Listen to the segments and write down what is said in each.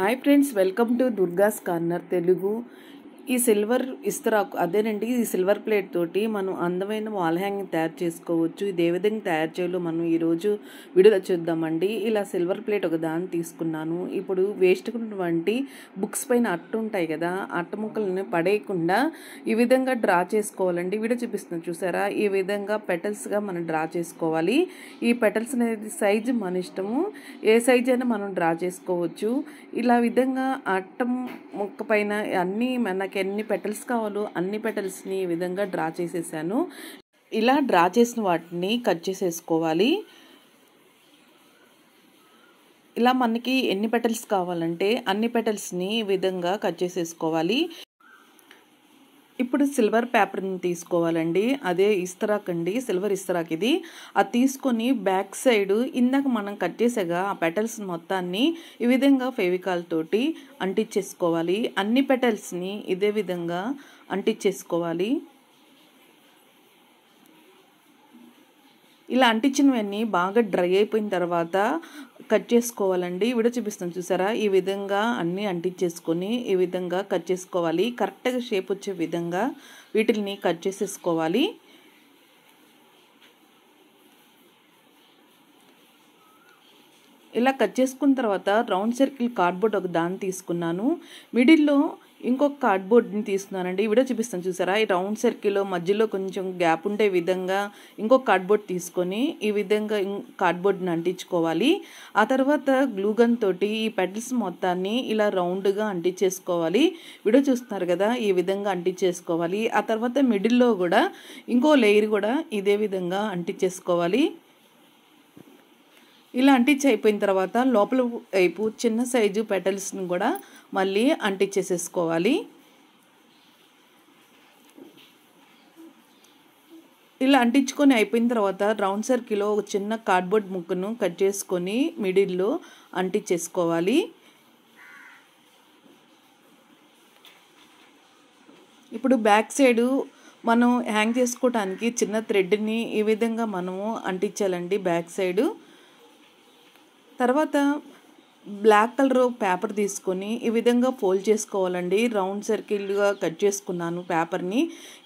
Hi friends, welcome to దుర్గాస్ corner Telugu. ఈ silver ఇస్తరాకు అదేనండి. ఈ సిల్వర్ ప్లేట్ తోటి మనం అందమైన వాల్ హ్యాంగింగ్ తయారు చేసుకోవచ్చు. ఇది ఏ విధంగా తయారు చేయాలో మనం ఈరోజు వీడియోలో చూద్దామండి. ఇలా సిల్వర్ ప్లేట్ ఒక దాన్ని తీసుకున్నాను. ఇప్పుడు వేస్ట్ ఉన్నటువంటి బుక్స్ పైన అట్ట ఉంటాయి కదా, అట్ట ముక్కలను పడేయకుండా ఈ విధంగా డ్రా చేసుకోవాలండి. వీడియో చూపిస్తున్నాను చూసారా, ఈ విధంగా పెటల్స్గా మనం డ్రా చేసుకోవాలి. ఈ పెటల్స్ అనేది సైజు మన ఇష్టము, ఏ సైజ్ అయినా మనం డ్రా చేసుకోవచ్చు. ఇలా విధంగా అట్ట ముక్క పైన అన్నీ మనకి ఎన్ని పెటల్స్ కావాలో అన్ని పెటల్స్ని ఈ విధంగా డ్రా చేసేసాను. ఇలా డ్రా చేసిన వాటిని కట్ చేసేసుకోవాలి. ఇలా మనకి ఎన్ని పెటల్స్ కావాలంటే అన్ని పెటల్స్ని ఈ విధంగా కట్ చేసేసుకోవాలి. ఇప్పుడు సిల్వర్ పేపర్ని తీసుకోవాలండి. అదే ఇస్తరాక్ అండి, సిల్వర్ ఇస్తరాక్ ఇది. అది తీసుకొని బ్యాక్ సైడ్ ఇందాక మనం కట్ చేసాగా ఆ పెటల్స్ మొత్తాన్ని ఈ విధంగా ఫెవికాల్ తోటి అంటించేసుకోవాలి. అన్ని పెటల్స్ని ఇదే విధంగా అంటించేసుకోవాలి. ఇలా అంటించినవన్నీ బాగా డ్రై అయిపోయిన తర్వాత కట్ చేసుకోవాలండి. వీడియో చూపిస్తాను చూసారా, ఈ విధంగా అన్నీ అంటించేసుకొని ఈ విధంగా కట్ చేసుకోవాలి. కరెక్ట్గా షేప్ వచ్చే విధంగా వీటిని కట్ చేసేసుకోవాలి. ఇలా కట్ చేసుకున్న తర్వాత రౌండ్ సర్కిల్ కార్డ్బోర్డ్ ఒక దాన్ని తీసుకున్నాను. మిడిల్లో ఇంకొక కార్డ్బోర్డ్ని తీసుకున్నానండి. వీడియో చూపిస్తాను చూసారా, ఈ రౌండ్ సర్కిల్లో మధ్యలో కొంచెం గ్యాప్ ఉండే విధంగా ఇంకొక కార్డ్బోర్డ్ తీసుకొని ఈ విధంగా కార్డ్బోర్డ్ని అంటించుకోవాలి. ఆ తర్వాత గ్లూగన్ తోటి ఈ పెటల్స్ మొత్తాన్ని ఇలా రౌండ్గా అంటించేసుకోవాలి. వీడియో చూస్తున్నారు కదా, ఈ విధంగా అంటించేసుకోవాలి. ఆ తర్వాత మిడిల్లో కూడా ఇంకో లేయర్ కూడా ఇదే విధంగా అంటించేసుకోవాలి. ఇలా అంటించి అయిపోయిన తర్వాత లోపల వైపు చిన్న సైజు పెటల్స్ని కూడా మళ్ళీ అంటించేసేసుకోవాలి. ఇలా అంటించుకొని అయిపోయిన తర్వాత రౌండ్ సర్కిల్లో ఒక చిన్న కార్డ్బోర్డ్ ముక్కను కట్ చేసుకొని మిడిల్లో అంటించేసుకోవాలి. ఇప్పుడు బ్యాక్ సైడు మనం హ్యాంగ్ చేసుకోవడానికి చిన్న థ్రెడ్ని ఈ విధంగా మనము అంటించాలండి బ్యాక్ సైడు. తర్వాత బ్లాక్ కలర్ పేపర్ తీసుకొని ఈ విధంగా ఫోల్డ్ చేసుకోవాలండి. రౌండ్ సర్కిల్గా కట్ చేసుకున్నాను పేపర్ని.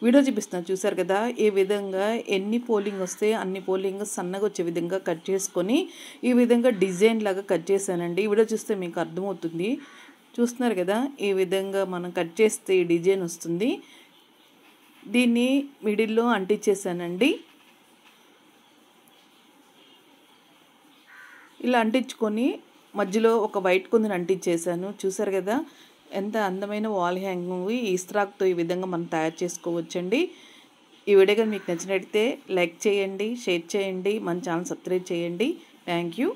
వీడియో చూపిస్తున్నాను చూసారు కదా, ఈ విధంగా ఎన్ని ఫోల్డింగ్ వస్తే అన్ని ఫోల్డింగ్ సన్నగా వచ్చే విధంగా కట్ చేసుకొని ఈ విధంగా డిజైన్ లాగా కట్ చేశానండి. వీడియో చూస్తే మీకు అర్థమవుతుంది. చూస్తున్నారు కదా, ఈ విధంగా మనం కట్ చేస్తే ఈ డిజైన్ వస్తుంది. దీన్ని మిడిల్లో అంటించేసానండి. ఇలా అంటించుకొని మధ్యలో ఒక వైట్ కుందని అంటించేసాను. చూసారు కదా, ఎంత అందమైన వాల్ హ్యాంగింగ్ ఈ ఇస్తరాక్తో ఈ విధంగా మనం తయారు చేసుకోవచ్చండి. ఈ వీడియో కానీ మీకు నచ్చినట్లయితే లైక్ చేయండి, షేర్ చేయండి, మన ఛానల్ సబ్స్క్రైబ్ చేయండి. Thank you.